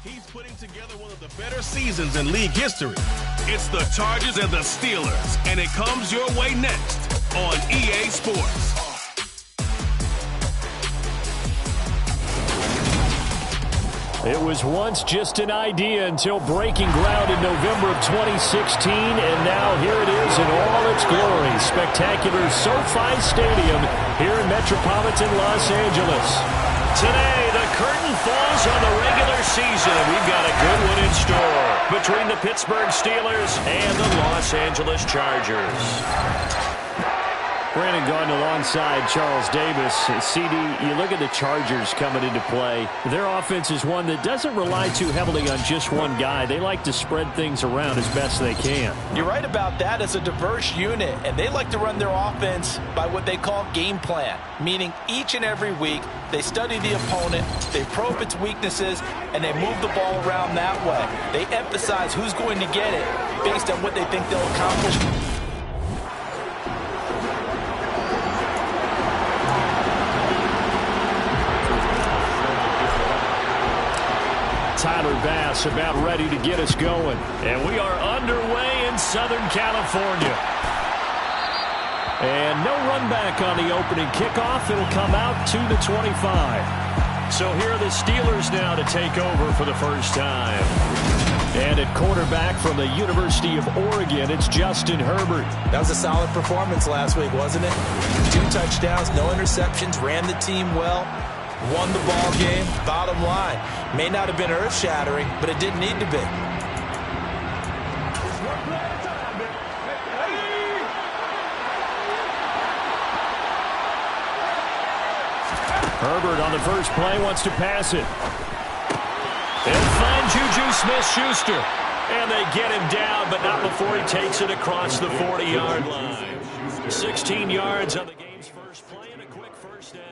He's putting together one of the better seasons in league history. It's the Chargers and the Steelers, and it comes your way next on EA Sports. It was once just an idea until breaking ground in November of 2016, and now here it is in all its glory. Spectacular SoFi Stadium here in metropolitan Los Angeles. Today, the curtain falls on the regular season, and we've got a good one in store between the Pittsburgh Steelers and the Los Angeles Chargers. Brandon Gaudin alongside Charles Davis. CD, you look at the Chargers coming into play. Their offense is one that doesn't rely too heavily on just one guy. They like to spread things around as best they can. You're right about that. It's a diverse unit, and they like to run their offense by what they call game plan, meaning each and every week they study the opponent, they probe its weaknesses, and they move the ball around that way. They emphasize who's going to get it based on what they think they'll accomplish. Tyler Bass about ready to get us going. And we are underway in Southern California. And no run back on the opening kickoff. It'll come out to the 25. So here are the Steelers now to take over for the first time. And at quarterback from the University of Oregon, it's Justin Herbert. That was a solid performance last week, wasn't it? 2 touchdowns, no interceptions, ran the team well. Won the ball game. Bottom line, may not have been earth-shattering, but it didn't need to be. Herbert on the first play wants to pass it. They'll find Juju Smith-Schuster. And they get him down, but not before he takes it across the 40-yard line. 16 yards on the game's first play and a quick first down.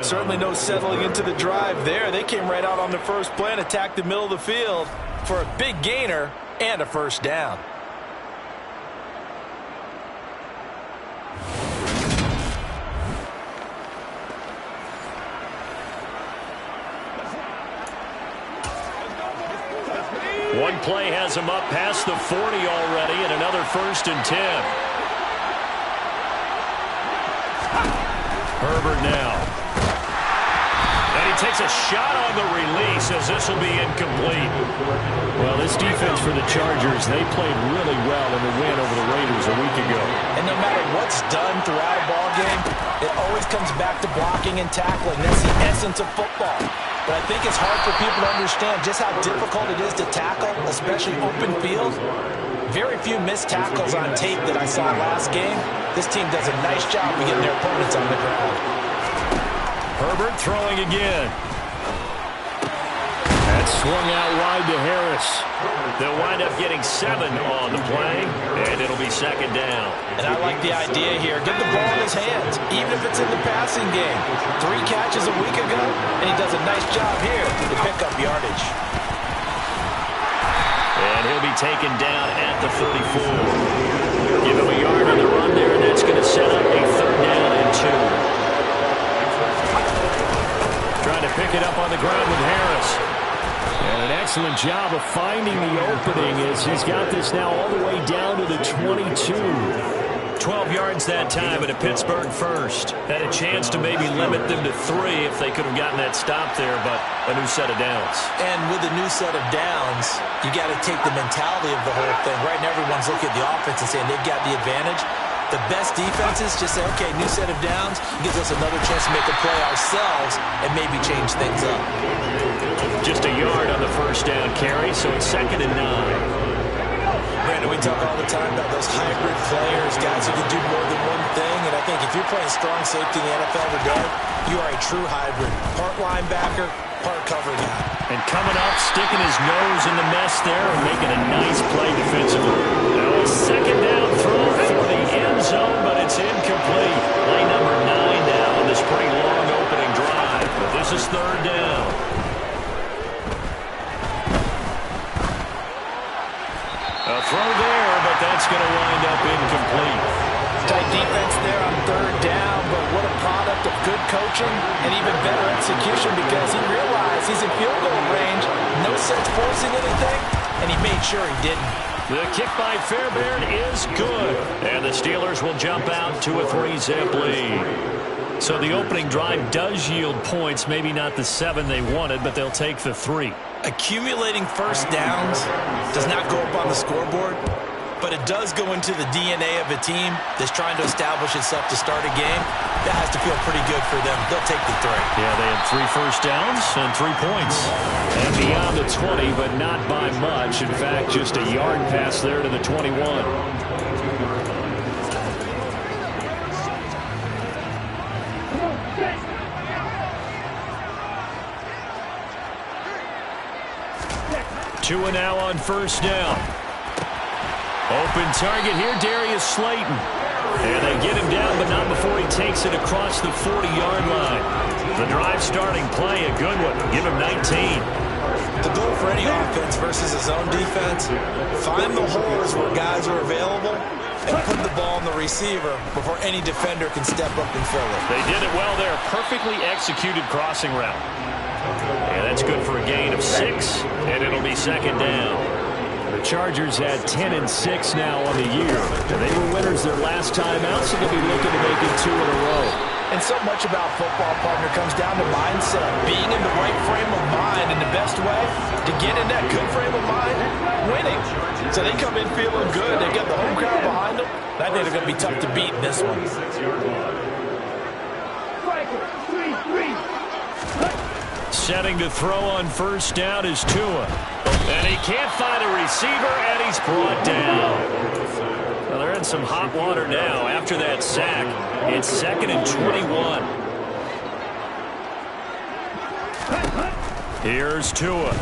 Certainly no settling into the drive there. They came right out on the first play and attacked the middle of the field for a big gainer and a first down. One play has him up past the 40 already, and another 1st and 10. Herbert now. And he takes a shot on the release as this will be incomplete. Well, this defense for the Chargers, they played really well in the win over the Raiders a week ago. And no matter what's done throughout a ball game, it always comes back to blocking and tackling. That's the essence of football. But I think it's hard for people to understand just how difficult it is to tackle, especially open field. Very few missed tackles on tape that I saw last game. This team does a nice job of getting their opponents on the ground. Herbert throwing again. That swung out wide to Harris. They'll wind up getting 7 on the play, and it'll be 2nd down. And I like the idea here. Get the ball in his hands, even if it's in the passing game. 3 catches a week ago, and he does a nice job here to pick up yardage. And he'll be taken down at the 34. Give him a yard on the run there, and that's going to set up a 3rd down and 2. Trying to pick it up on the ground with Harris. And an excellent job of finding the opening as he's got this now all the way down to the 22. 12 yards that time, and a Pittsburgh first. Had a chance to maybe limit them to 3 if they could have gotten that stop there, but a new set of downs. And with a new set of downs, you got to take the mentality of the whole thing. Right now, everyone's looking at the offense and saying they've got the advantage. The best defenses just say, okay, new set of downs gives us another chance to make a play ourselves and maybe change things up. Just a yard on the first down carry, so it's 2nd and 9. Brandon, we talk all the time about those hybrid players, guys who can do more than one thing, and I think if you're playing strong safety in the NFL today, you are a true hybrid. Part linebacker, part cover guy. And coming up, sticking his nose in the mess there and making a nice play defensively. Now a 2nd down throw for the end zone, but it's incomplete. Play number 9 now on this pretty long opening drive, but this is 3rd down. A throw there, but that's going to wind up incomplete. Tight defense there on 3rd down, but what a product of good coaching. coaching and even better execution because he realized he's in field goal range, no sense forcing anything, and he made sure he didn't. The kick by Fairbairn is good. And the Steelers will jump out to a 3-zip lead. So the opening drive does yield points, maybe not the 7 they wanted, but they'll take the 3. Accumulating first downs does not go up on the scoreboard, but it does go into the DNA of a team that's trying to establish itself to start a game. That has to feel pretty good for them. They'll take the 3. Yeah, they had 3 first downs and 3 points. And beyond the 20, but not by much. In fact, just a yard pass there to the 21. Two and now on first down. Open target here, Darius Slayton. And they get him down, but not before he takes it across the 40-yard line. The drive starting play, a good one. Give him 19. The goal for any offense versus his own defense, find the holes where guys are available and put the ball on the receiver before any defender can step up and fill it. They did it well there. Perfectly executed crossing route. And that's good for a gain of 6, and it'll be second down. The Chargers had 10 and 6 now on the year. They were winners their last time out, so they'll be looking to make it 2 in a row. And so much about football, partner, comes down to mindset. Being in the right frame of mind, and the best way to get in that good frame of mind, winning. So they come in feeling good. They get the home crowd behind them. I think they're going to be tough to beat in this one. Setting to throw on first down is Tua. And he can't find a receiver, and he's brought down. Well, they're in some hot water now after that sack. It's 2nd and 21. Here's Tua.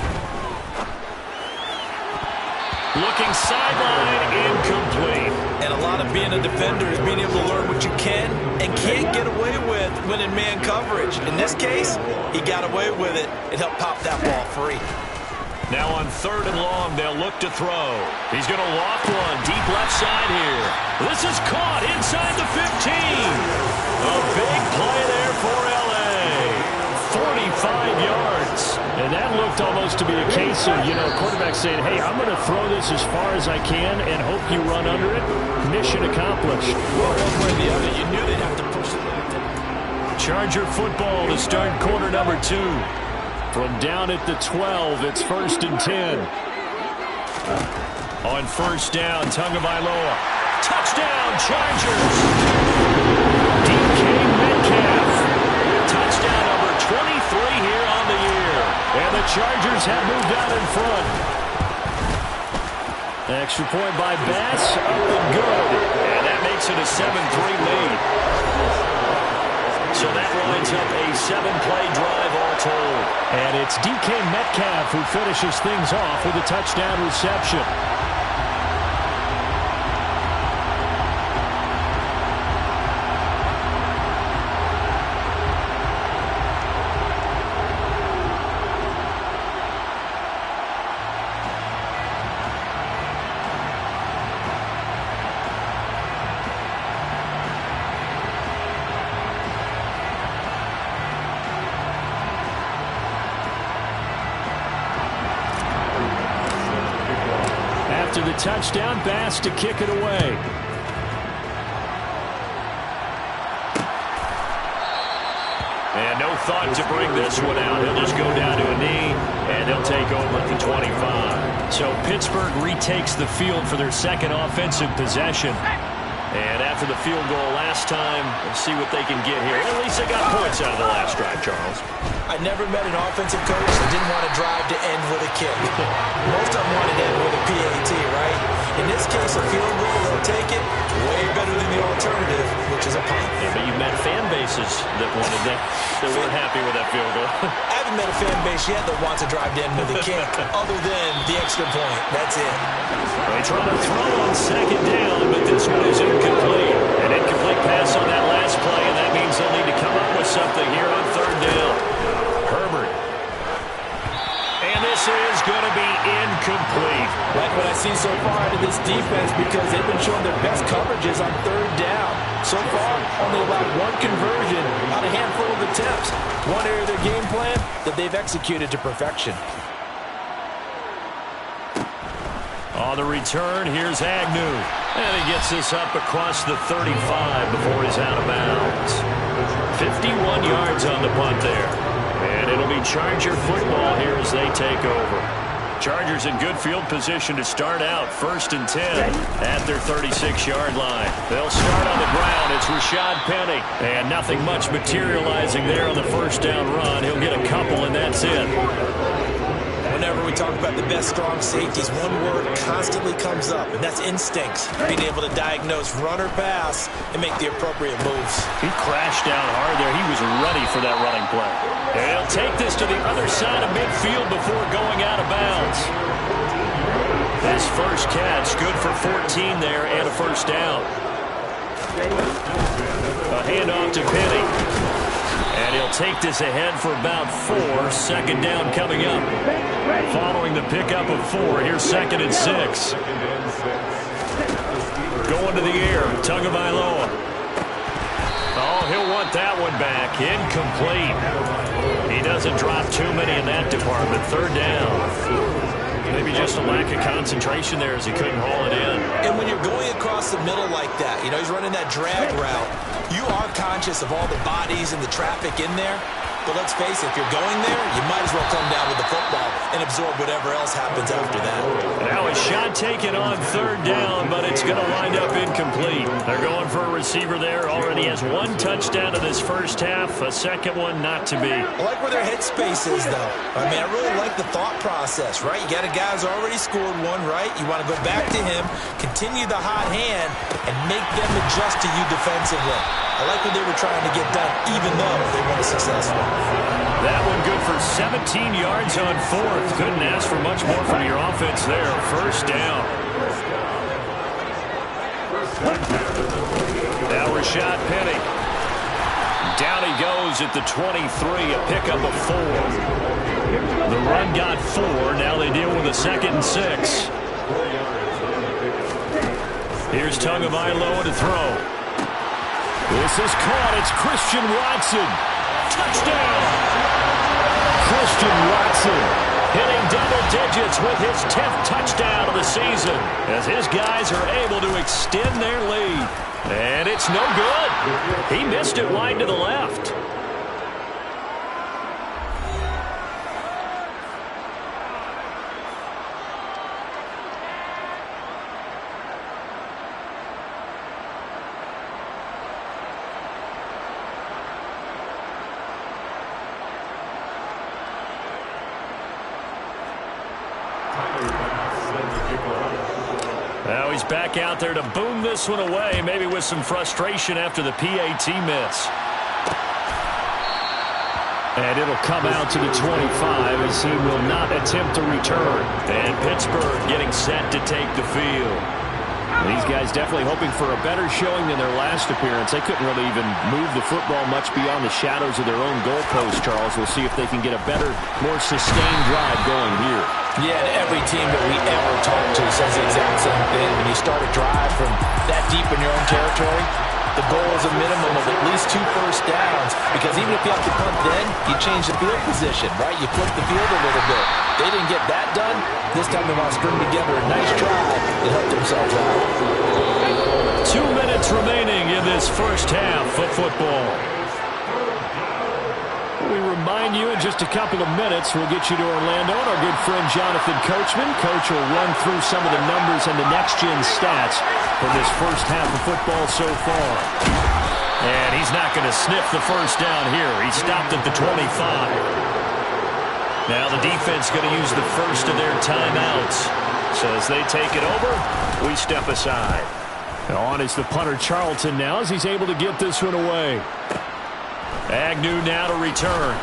Looking sideline, incomplete. And a lot of being a defender is being able to learn what you can and can't get away with when in man coverage. In this case, he got away with it and helped pop that ball free. Now on 3rd and long, they'll look to throw. He's going to loft one deep left side here. This is caught inside the 15. A big play there for L.A. 45 yards. And that looked almost to be a case of, quarterback saying, hey, I'm going to throw this as far as I can and hope you run under it. Mission accomplished. Well, one way or the other, you knew they'd have to push it. Charger football to start quarter number 2. From down at the 12, it's 1st and 10. On first down, Tagovailoa. Touchdown, Chargers! DK Metcalf. Touchdown number 23 here on the year. And the Chargers have moved out in front. Extra point by Bass, up and good. And that makes it a 7-3 lead. So that winds up a 7-play drive all told. And it's DK Metcalf who finishes things off with a touchdown reception. After the touchdown, Bass to kick it away. And no thought to bring this one out. He'll just go down to a knee, and they'll take over at the 25. So Pittsburgh retakes the field for their second offensive possession. And after the field goal last time, we'll see what they can get here. At least they got points out of the last drive, Charles. I never met an offensive coach that didn't want to drive to end with a kick. Most of them wanted to end with a PAT, right? In this case, a field goal, they'll take it. Way better than the alternative, which is a punt. Yeah, but you've met fan bases that wanted that weren't happy with that field goal. I haven't met a fan base yet that wants to drive to end with a kick, other than the extra point. That's it. They try to throw on second down, but this one is incomplete. An incomplete pass on that last play, and that means they'll need to come up with something here on 3rd down. Herbert. And this this is going to be incomplete. Like what I see so far out of this defense, because they've been showing their best coverages on third down. So far, only allowed one conversion on a handful of attempts. One area of their game plan that they've executed to perfection. On the return, here's Agnew. And he gets this up across the 35 before he's out of bounds. 51 yards on the punt there. And it'll be Charger football here as they take over. Chargers in good field position to start out. 1st and 10 at their 36-yard line. They'll start on the ground. It's Rashad Penny. And nothing much materializing there on the first down run. He'll get a couple, and that's it. Whenever we talk about the best strong safeties, one word constantly comes up, and that's instincts. Being able to diagnose run or pass and make the appropriate moves. He crashed down hard there. He was ready for that running play. And he'll take this to the other side of midfield before going out of bounds. His first catch, good for 14 there and a first down. A handoff to Penny. And he'll take this ahead for about 4. 2nd down coming up. Following the pickup of 4, here's 2nd and 6. Going to the air, Tagovailoa. Oh, he'll want that one back. Incomplete. He doesn't drop too many in that department. 3rd down. Maybe just a lack of concentration there as he couldn't haul it in. And when you're going across the middle like that, you know, he's running that drag route, you are conscious of all the bodies and the traffic in there. But let's face it, if you're going there, you might as well come down with the football and absorb whatever else happens after that. Now a shot taken on 3rd down, but it's going to wind up incomplete. They're going for a receiver there. Already has 1 touchdown in this first half. A second one not to be. I like where their headspace is, though. I mean, I really like the thought process, right? You got a guy who's already scored one, right? You want to go back to him, continue the hot hand, and make them adjust to you defensively. I like what they were trying to get done, even though they weren't successful. That one good for 17 yards on 4th. Couldn't ask for much more from your offense there. First down. Now Rashad Penny. Down he goes at the 23, a pickup of 4. The run got 4. Now they deal with a 2nd and 6. Here's Tagovailoa to throw. This is caught. It's Christian Watson. Touchdown! Christian Watson hitting double digits with his 10th touchdown of the season as his guys are able to extend their lead. And it's no good. He missed it wide to the left. Now he's back out there to boom this one away, maybe with some frustration after the PAT miss. And it'll come out to the 25 as he will not attempt to return. And Pittsburgh getting set to take the field. These guys definitely hoping for a better showing than their last appearance. They couldn't really even move the football much beyond the shadows of their own goalpost, Charles. We'll see if they can get a better, more sustained drive going here. Yeah, and every team that we ever talk to says the exact same thing. When you start a drive from that deep in your own territory, the goal is a minimum of at least 2 first downs, because even if you have to punt then, you change the field position, right? You flip the field a little bit. They didn't get that done. This time they want to string together a nice drive to help themselves out. 2 minutes remaining in this first half of football. We remind you in just a couple of minutes, we'll get you to Orlando and our good friend Jonathan Coachman. Coach will run through some of the numbers and the next-gen stats from this first half of football so far. And he's not going to sniff the first down here. He stopped at the 25. Now the defense going to use the first of their timeouts. So as they take it over, we step aside. On is the punter Charlton now as he's able to get this one away. Agnew now to return.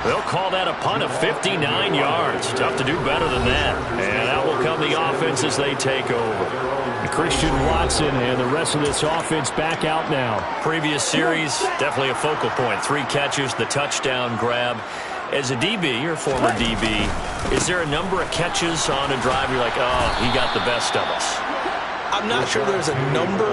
They'll call that a punt of 59 yards. Tough to do better than that. And out will come the offense as they take over. Christian Watson and the rest of this offense back out now. Previous series, definitely a focal point. 3 catches, the touchdown grab. As a DB, or former DB, is there a number of catches on a drive you're like, oh, he got the best of us? I'm not sure there's a number,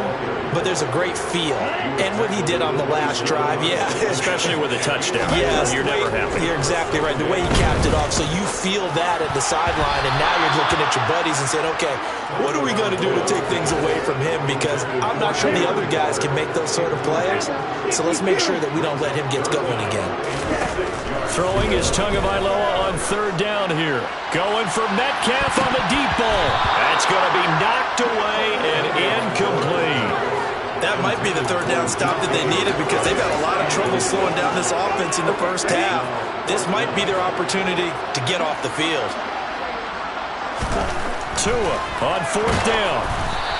but there's a great feel. And what he did on the last drive, yeah. Especially with a touchdown. Yes. You're never happy. You're exactly right. The way he capped it off, so you feel that at the sideline, and now you're looking at your buddies and saying, okay, what are we going to do to take things away from him? Because I'm not sure the other guys can make those sort of plays. So let's make sure that we don't let him get going again. Throwing is Tagovailoa on third down here. Going for Metcalf on the deep ball. That's going to be knocked away and incomplete. That might be the third down stop that they needed because they've had a lot of trouble slowing down this offense in the first half. This might be their opportunity to get off the field. Tua on fourth down.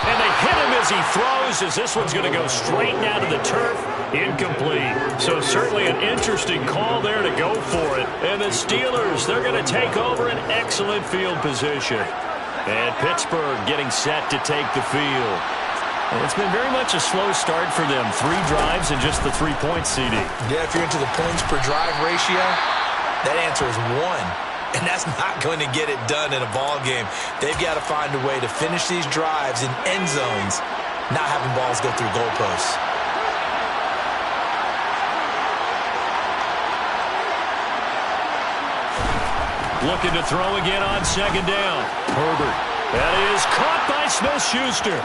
And they hit him as he throws, as this one's going to go straight down to the turf. Incomplete. So certainly an interesting call there to go for it. And the Steelers, they're going to take over an excellent field position. And Pittsburgh getting set to take the field. And it's been very much a slow start for them. 3 drives and just the 3 points, CD. Yeah, if you're into the points per drive ratio, that answer is 1. And that's not going to get it done in a ball game. They've got to find a way to finish these drives in end zones, not having balls go through goalposts. Looking to throw again on second down. Herbert. That is caught by Smith-Schuster.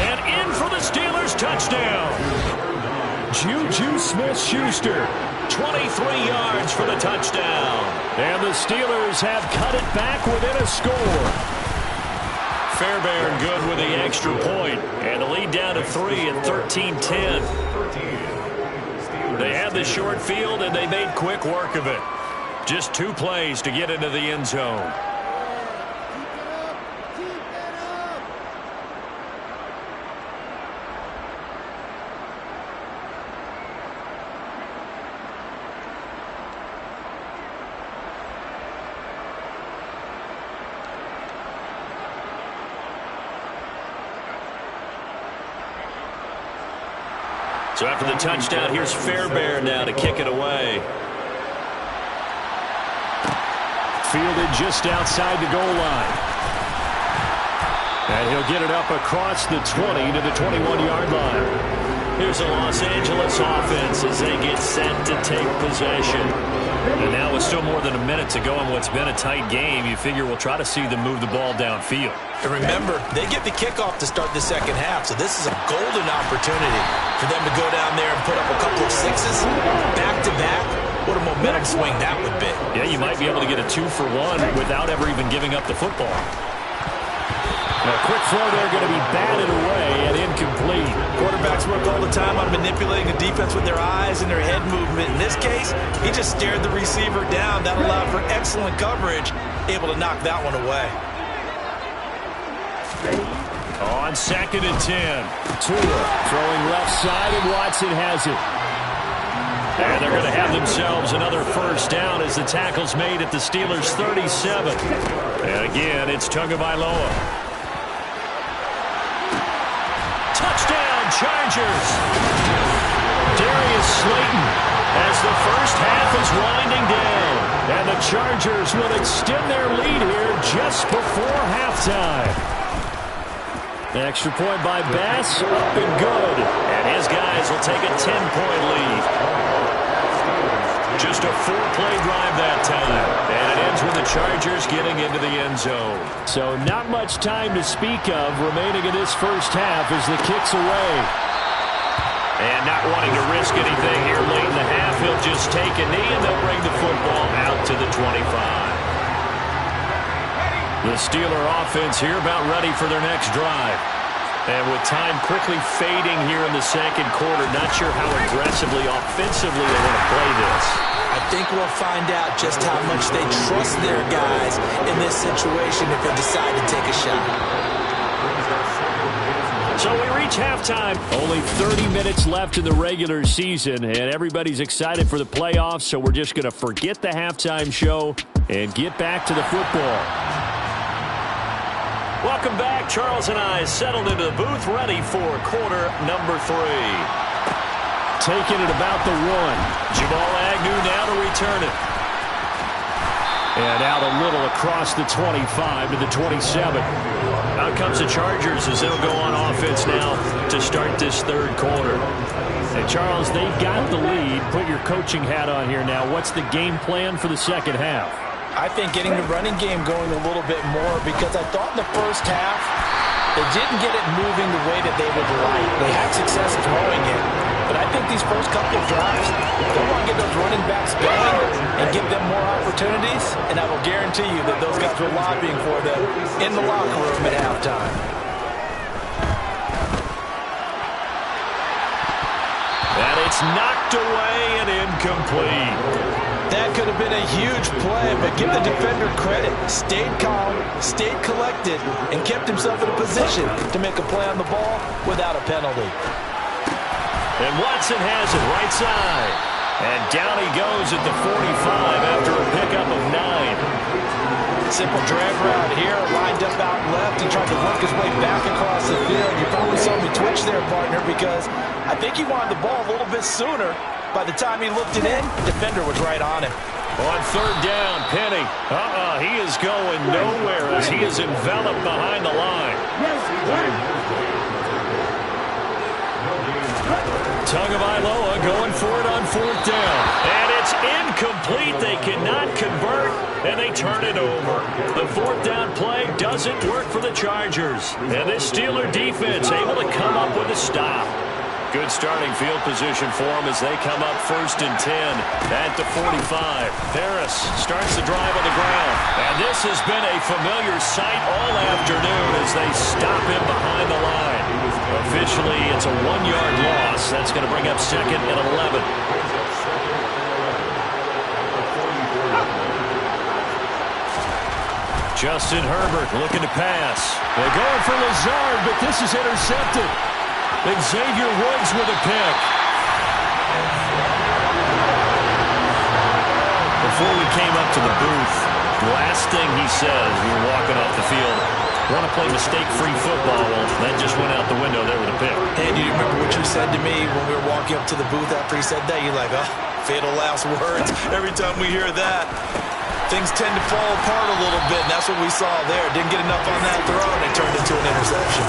And in for the Steelers touchdown. Juju Smith-Schuster. 23 yards for the touchdown. And the Steelers have cut it back within a score. Fairbairn good with the extra point. And the lead down to 3 at 13-10. They had the short field, and they made quick work of it. Just 2 plays to get into the end zone. So after the touchdown, here's Fairbairn now to kick it away. Fielded just outside the goal line. And he'll get it up across the 20 to the 21-yard line. Here's the Los Angeles offense as they get set to take possession. And now with still more than a minute to go in what's been a tight game, you figure we'll try to see them move the ball downfield. And remember, they get the kickoff to start the second half, so this is a golden opportunity for them to go down there and put up a couple of sixes back-to-back. What a momentum swing that would be. Yeah, you might be able to get a 2-for-1 without ever even giving up the football. A quick throw there going to be batted away and incomplete. Quarterbacks work all the time on manipulating the defense with their eyes and their head movement. In this case, he just stared the receiver down. That allowed for excellent coverage, able to knock that one away. On 2nd and 10. Tua throwing left side, and Watson has it. And they're going to have themselves another first down as the tackle's made at the Steelers' 37. And again, it's Tagovailoa. Touchdown, Chargers. Darius Slayton as the first half is winding down. And the Chargers will extend their lead here just before halftime. Extra point by Bass, up and good. And his guys will take a 10-point lead. Just a 4-play drive that time. And it ends with the Chargers getting into the end zone. So not much time to speak of remaining in this first half as the kick's away. And not wanting to risk anything here late in the half, he'll just take a knee and they'll bring the football out to the 25. The Steeler offense here about ready for their next drive. And with time quickly fading here in the second quarter, not sure how aggressively, offensively they want to play this. I think we'll find out just how much they trust their guys in this situation if they decide to take a shot. So we reach halftime. Only 30 minutes left in the regular season, and everybody's excited for the playoffs, so we're just going to forget the halftime show and get back to the football. Welcome back. Charles and I settled into the booth, ready for quarter number 3. Taking it about the 1. Jamal Agnew now to return it. And out a little across the 25 to the 27. Out comes the Chargers as they'll go on offense now to start this third quarter. And Charles, they've got the lead. Put your coaching hat on here now. What's the game plan for the second half? I think getting the running game going a little bit more, because I thought in the first half they didn't get it moving the way that they would like. They had success throwing it. But I think these first couple of drives, they want to get those running backs going and give them more opportunities. And I will guarantee you that those guys were lobbying for them in the locker room at halftime. And it's knocked away and incomplete. That could have been a huge play, but give the defender credit. Stayed calm, stayed collected, and kept himself in a position to make a play on the ball without a penalty. And Watson has it right side. And down he goes at the 45 after a pickup of 9. Simple drag route here, lined up out left. He tried to work his way back across the field. You probably saw me twitch there, partner, because I think he wanted the ball a little bit sooner. By the time he looked it in, defender was right on him. On third down, Penny. He is going nowhere as he is enveloped behind the line. Tagovailoa going for it on fourth down. And it's incomplete. They cannot convert, and they turn it over. The fourth down play doesn't work for the Chargers. And this Steeler defense able to come up with a stop. Good starting field position for them as they come up 1st and 10 at the 45. Harris starts the drive on the ground. And this has been a familiar sight all afternoon as they stop him behind the line. Officially, it's a 1-yard loss. That's going to bring up 2nd and 11. Justin Herbert looking to pass. They're going for Lazard, but this is intercepted. Xavier Woods with a pick. Before we came up to the booth, the last thing he said as we were walking off the field, want to play mistake-free football. Well, that just went out the window there with a pick. And you remember what you said to me when we were walking up to the booth after he said that? You're like, oh, fatal last words. Every time we hear that, things tend to fall apart a little bit, and that's what we saw there. Didn't get enough on that throw, and it turned into an interception.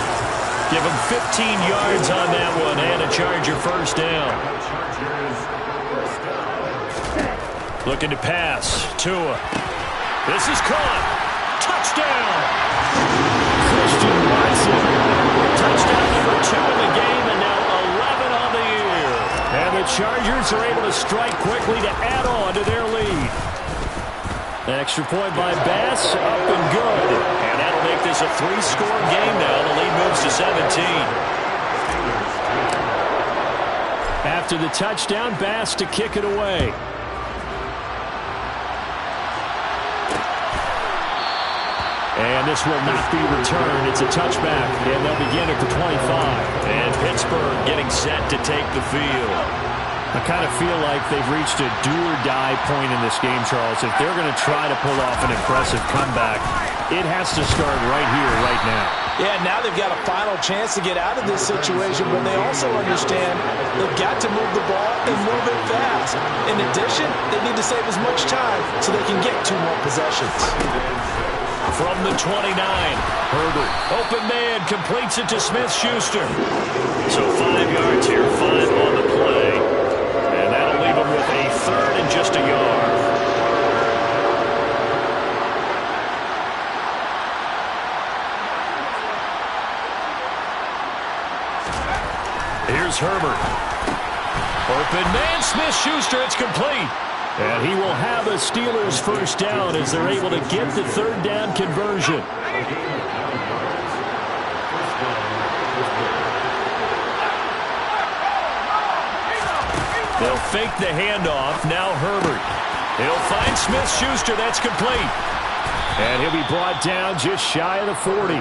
Give him 15 yards on that one and a Charger first down. Looking to pass. Tua. This is caught. Touchdown. Christian Watson. Touchdown number 2 in the game, and now 11 on the year. And the Chargers are able to strike quickly to add on to their lead. An extra point by Bass, up and good. And that'll make this a 3-score game now. The lead moves to 17. After the touchdown, Bass to kick it away. And this will not be returned. It's a touchback, and they'll begin at the 25. And Pittsburgh getting set to take the field. I kind of feel like they've reached a do-or-die point in this game, Charles. If they're going to try to pull off an impressive comeback, it has to start right here, right now. Yeah, now they've got a final chance to get out of this situation, but they also understand they've got to move the ball and move it fast. In addition, they need to save as much time so they can get 2 more possessions. From the 29, Herbert, open man, completes it to Smith-Schuster. So 5 yards here, 5 on the play. And that'll leave him with a 3rd and just a yard. Here's Herbert. Open man, Smith-Schuster, it's complete. And he will have a Steelers first down as they're able to get the 3rd down conversion. They'll fake the handoff. Now Herbert. He'll find Smith-Schuster. That's complete. And he'll be brought down just shy of the 40.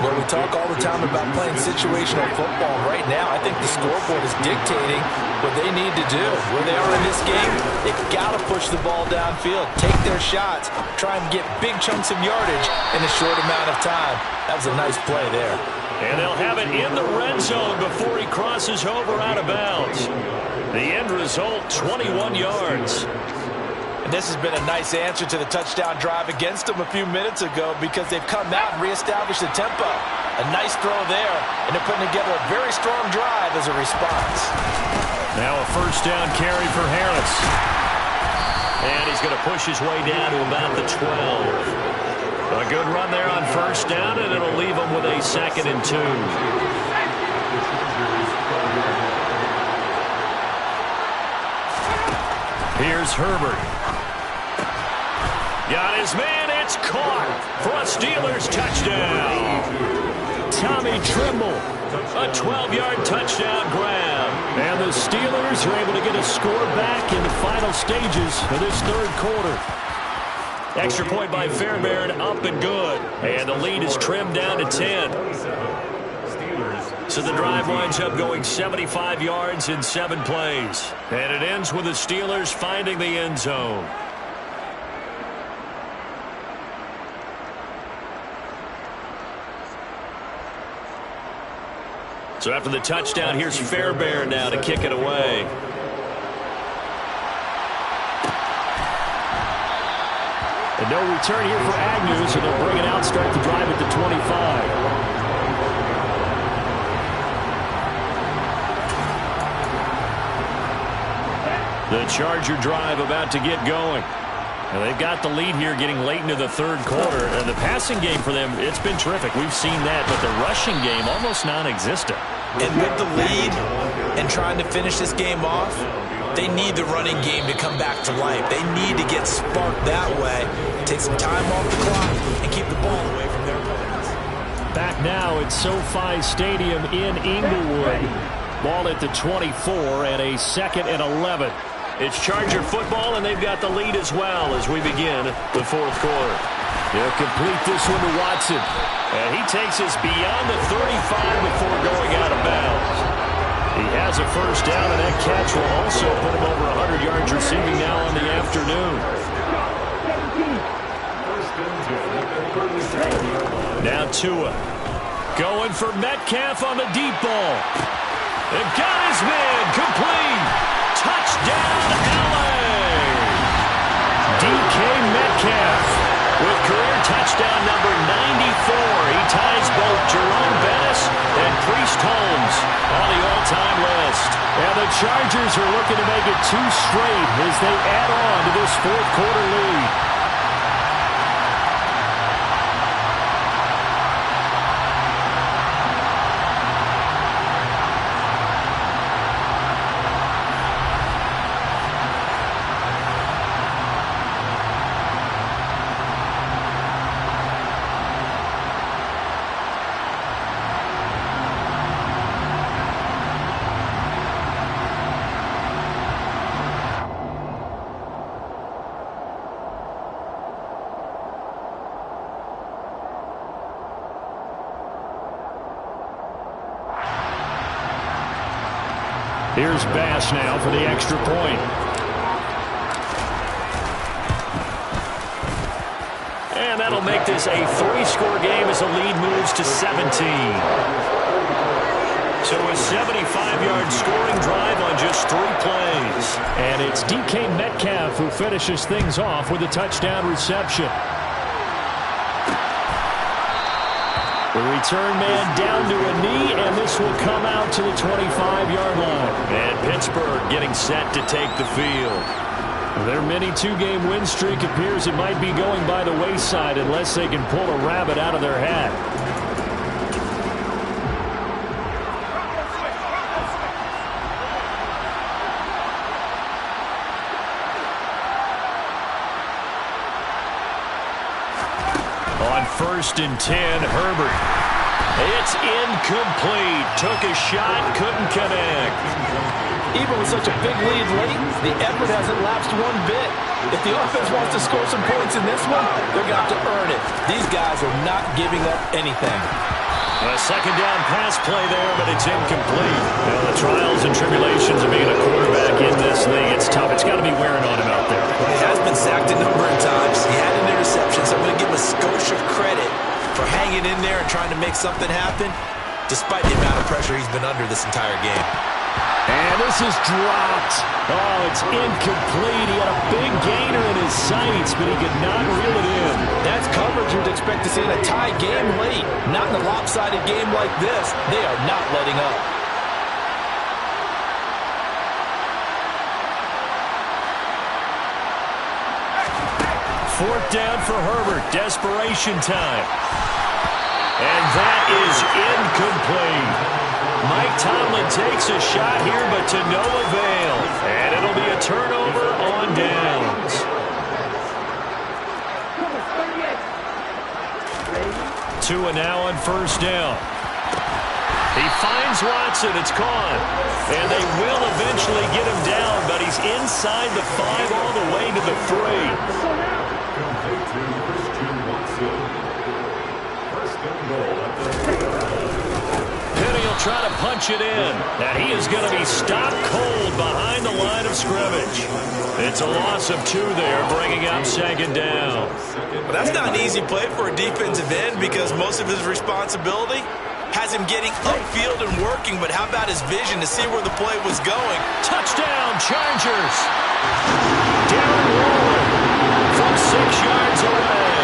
Well, we talk all the time about playing situational football. Right now, I think the scoreboard is dictating what they need to do. Where they are in this game, they've got to push the ball downfield, take their shots, try and get big chunks of yardage in a short amount of time. That was a nice play there. And they'll have it in the red zone before he crosses over out of bounds. The end result, 21 yards. And this has been a nice answer to the touchdown drive against them a few minutes ago because they've come out and reestablished the tempo. A nice throw there, and they're putting together a very strong drive as a response. Now a first down carry for Harris. And he's going to push his way down to about the 12. A good run there on first down, and it'll leave him with a 2nd and 2. Here's Herbert. Got his man. It's caught for a Steelers touchdown. Tommy Tremble. A 12-yard touchdown grab. And the Steelers are able to get a score back in the final stages of this third quarter. Extra point by Fairbairn, up and good. And the lead is trimmed down to 10. So the drive winds up going 75 yards in 7 plays. And it ends with the Steelers finding the end zone. So after the touchdown, here's Fairbairn now to kick it away. And no return here for Agnew, so they'll bring it out, start the drive at the 25. The Charger drive about to get going. And they've got the lead here getting late into the third quarter. And the passing game for them, it's been terrific. We've seen that, but the rushing game almost non-existent. And with the lead and trying to finish this game off, they need the running game to come back to life. They need to get sparked that way, take some time off the clock, and keep the ball away from their opponents. Back now at SoFi Stadium in Inglewood. Ball at the 24 and a 2nd and 11. It's Charger football, and they've got the lead as well as we begin the fourth quarter. They'll complete this one to Watson. And he takes us beyond the 35 before going out of bounds. He has a first down, and that catch will also put him over 100 yards receiving now on the afternoon. Now Tua. Going for Metcalf on the deep ball. And got his man complete. Touchdown, LA! DK Metcalf with career touchdown number 94. He ties both Jerome Bettis and Priest Holmes on the all-time list. And the Chargers are looking to make it 2 straight as they add on to this fourth quarter lead. Here's Bass now for the extra point. And that'll make this a 3-score game as the lead moves to 17. So a 75-yard scoring drive on just 3 plays. And it's DK Metcalf who finishes things off with a touchdown reception. The return man down to a knee, and this will come out to the 25-yard line. And Pittsburgh getting set to take the field. Their mini 2-game win streak appears it might be going by the wayside unless they can pull a rabbit out of their hat. On 1st and 10, Herbert. It's incomplete. Took a shot, couldn't connect. Even with such a big lead late, the effort hasn't lapsed one bit. If the offense wants to score some points in this one, they're going to have to earn it. These guys are not giving up anything. A second down pass play there, but it's incomplete. Now the trials and tribulations of being a quarterback in this league, it's tough. It's got to be wearing on him out there. He has been sacked a number of times. He had an interception, so I'm going to give him a skosh of credit for hanging in there and trying to make something happen, despite the amount of pressure he's been under this entire game. And this is dropped. Oh, it's incomplete. He had a big gainer in his sights, but he could not reel it in. That's coverage you'd expect to see in a tie game late. Not in a lopsided game like this. They are not letting up. Fourth down for Herbert. Desperation time. And that is incomplete. Mike Tomlin takes a shot here, but to no avail. And it'll be a turnover on downs. Tua now on first down. He finds Watson. It's gone. And they will eventually get him down, but he's inside the 5 all the way to the 3. Penny will try to punch it in. And he is going to be stopped cold behind the line of scrimmage. It's a loss of 2 there, bringing up second down. Well, that's not an easy play for a defensive end because most of his responsibility has him getting upfield and working, but how about his vision to see where the play was going? Touchdown, Chargers. Darren Waller from 6 yards away.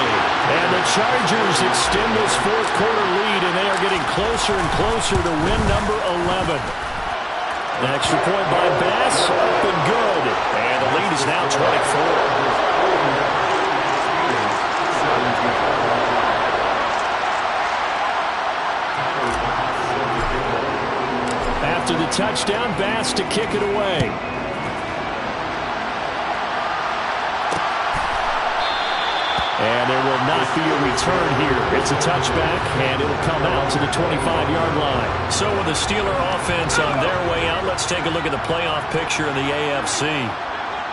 And the Chargers extend this fourth quarter lead, and they are getting closer and closer to win number 11. An extra point by Bass, up and good. And the lead is now 24. After the touchdown, Bass to kick it away. And there will not be a return here. It's a touchback, and it'll come out to the 25-yard line. So with the Steeler offense on their way out, let's take a look at the playoff picture in the AFC.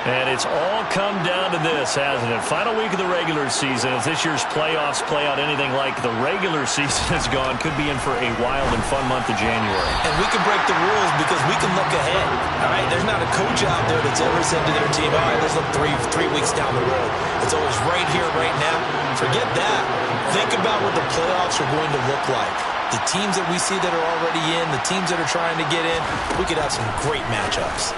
And it's all come down to this, hasn't it? Final week of the regular season. If this year's playoffs play out anything like the regular season has gone, could be in for a wild and fun month of January. And we can break the rules because we can look ahead. All right, there's not a coach out there that's ever said to their team, all right, let's look three weeks down the road. It's always right here, right now. Forget that. Think about what the playoffs are going to look like. The teams that we see that are already in, the teams that are trying to get in, we could have some great matchups.